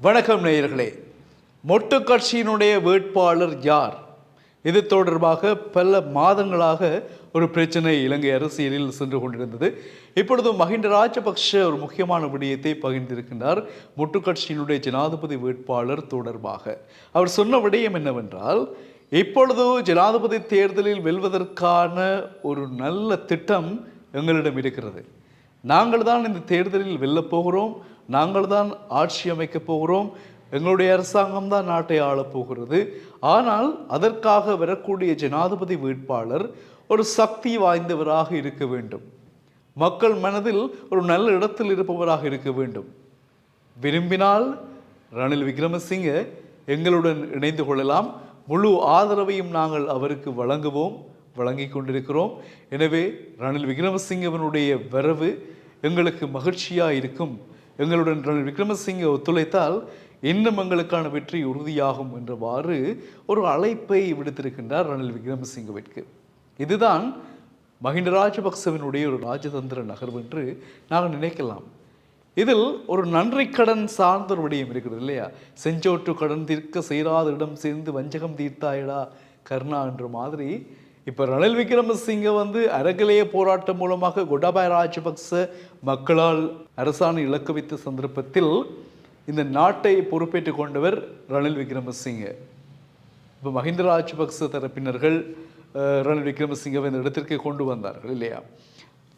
வணக்கம் நேயர்களே. மொட்டு கட்சியினுடைய வேட்பாளர் யார்? இது தொடர்பாக பல மாதங்களாக ஒரு பிரச்சனை இலங்கை அரசியலில் சென்று கொண்டிருந்தது. இப்பொழுது மஹிந்த ராஜபக்ஷ ஒரு முக்கியமான விடயத்தை பகிர்ந்திருக்கின்றார். மொட்டு கட்சியினுடைய ஜனாதிபதி வேட்பாளர் தொடர்பாக அவர் சொன்ன விடயம் என்னவென்றால், இப்பொழுது ஜனாதிபதி தேர்தலில் வெல்வதற்கான ஒரு நல்ல திட்டம் எங்களிடம் இருக்கிறது. நாங்கள் தான் இந்த தேர்தலில் வெல்லப் போகிறோம், நாங்கள் தான் ஆட்சி அமைக்கப் போகிறோம், எங்களுடைய அரசாங்கம் தான் நாட்டை ஆளப் போகிறது. ஆனால் அதற்காக வரக்கூடிய ஜனாதிபதி வேட்பாளர் ஒரு சக்தி வாய்ந்தவராக இருக்க வேண்டும், மக்கள் மனதில் ஒரு நல்ல இடத்தில் இருப்பவராக இருக்க வேண்டும். விரும்பினால் ரணில் விக்ரமசிங்க எங்களுடன் இணைந்து கொள்ளலாம், முழு ஆதரவையும் நாங்கள் அவருக்கு வழங்கிக் கொண்டிருக்கிறோம். எனவே ரணில் விக்ரமசிங்கவனுடைய வரவு எங்களுக்கு மகிழ்ச்சியாக இருக்கும். எங்களுடன் ரணில் விக்ரமசிங்க ஒத்துழைத்தால் இன்னும் எங்களுக்கான வெற்றி உறுதியாகும் என்றவாறு ஒரு அழைப்பை விடுத்திருக்கின்றார் ரணில் விக்ரமசிங்கவிற்கு. இதுதான் மஹிந்த ராஜபக்சவினுடைய ஒரு ராஜதந்திர நகர்வு என்று நாங்கள் நினைக்கலாம். இதில் ஒரு நன்றி கடன் சார்ந்த ஒரு விடயம் இருக்கிறது இல்லையா? செஞ்சோற்று கடன் தீர்க்க சேராத இடம் சேர்ந்து வஞ்சகம் தீர்த்தாயடா கர்ணா என்ற மாதிரி இப்போ ரணில் விக்ரமசிங்க அறகலைய போராட்டம் மூலமாக கோட்டாபய ராஜபக்ச மக்களால் அரசாணை இழக்க வைத்த சந்தர்ப்பத்தில் இந்த நாட்டை பொறுப்பேற்றுக் கொண்டவர் ரணில் விக்ரமசிங்க. இப்போ மஹிந்த ராஜபக்ச தரப்பினர்கள் ரணில் விக்ரமசிங்கவை இந்த இடத்திற்கு கொண்டு வந்தார்கள் இல்லையா?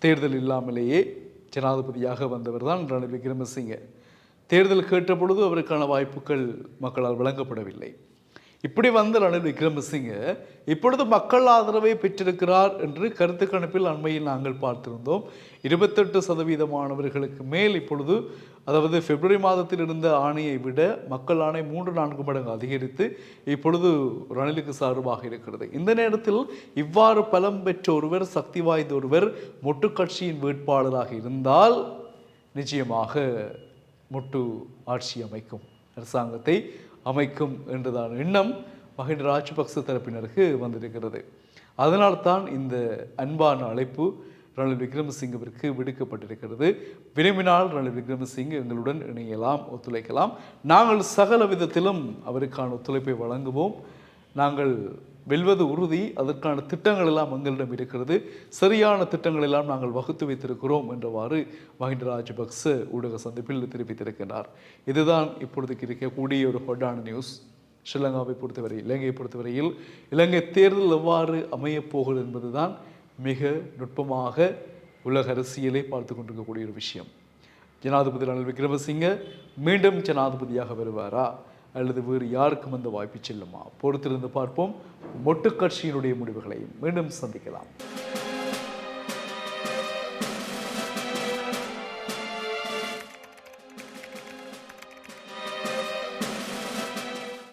தேர்தல் இல்லாமலேயே ஜனாதிபதியாக வந்தவர் தான் ரணில் விக்ரமசிங்க. தேர்தல் கேட்ட பொழுது அவருக்கான வாய்ப்புகள் மக்களால் வழங்கப்படவில்லை. இப்படி வந்த ரணில் விக்ரமசிங்க இப்பொழுது மக்கள் ஆதரவை பெற்றிருக்கிறார் என்று கருத்து கணிப்பில் அண்மையில் நாங்கள் பார்த்திருந்தோம். 28% மேல் இப்பொழுது, அதாவது பிப்ரவரி மாதத்தில் இருந்த ஆணையை விட மக்கள் ஆணை 3-4 மடங்கு அதிகரித்து இப்பொழுது ரணிலுக்கு சார்பாக இருக்கிறது. இந்த நேரத்தில் இவ்வாறு பலம் பெற்ற ஒருவர், சக்தி வாய்ந்த ஒருவர் மொட்டு கட்சியின் வேட்பாளராக இருந்தால் நிச்சயமாக மொட்டு ஆட்சி அமைக்கும், அரசாங்கத்தை அமைக்கும் என்றதான எண்ணம் மஹிந்த ராஜபக்ச தரப்பினருக்கு வந்திருக்கிறது. அதனால்தான் இந்த அன்பான அழைப்பு ரணில் விக்ரமசிங்கவிற்கு விடுக்கப்பட்டிருக்கிறது. விரும்பினால் ரணில் விக்ரமசிங்க எங்களுடன் இணையலாம், ஒத்துழைக்கலாம். நாங்கள் சகல விதத்திலும் அவருக்கான ஒத்துழைப்பை வழங்குவோம். நாங்கள் வெல்வது உறுதி. அதற்கான திட்டங்கள் எல்லாம் எங்களிடம் இருக்கிறது. சரியான திட்டங்கள் எல்லாம் நாங்கள் வகுத்து வைத்திருக்கிறோம் என்றவாறு மஹிந்த ராஜபக்ச ஊடக சந்திப்பில் தெரிவித்திருக்கிறார். இதுதான் இப்பொழுதுக்கு இருக்கக்கூடிய ஒரு ஹொட்டான நியூஸ். ஸ்ரீலங்காவை பொறுத்தவரை, இலங்கையை பொறுத்தவரையில் இலங்கை தேர்தல் எவ்வாறு அமையப் போகிறது என்பதுதான் மிக நுட்பமாக உலக அரசியலை பார்த்து கொண்டிருக்கக்கூடிய ஒரு விஷயம். ஜனாதிபதி ரணில் விக்ரமசிங்க மீண்டும் ஜனாதிபதியாக வருவாரா அல்லது வேறு யாருக்கும் அந்த வாய்ப்பு செல்லுமா? பொறுத்திருந்து பார்ப்போம். மொட்டு கட்சியினுடைய முடிவுகளை மீண்டும் சந்திக்கலாம்.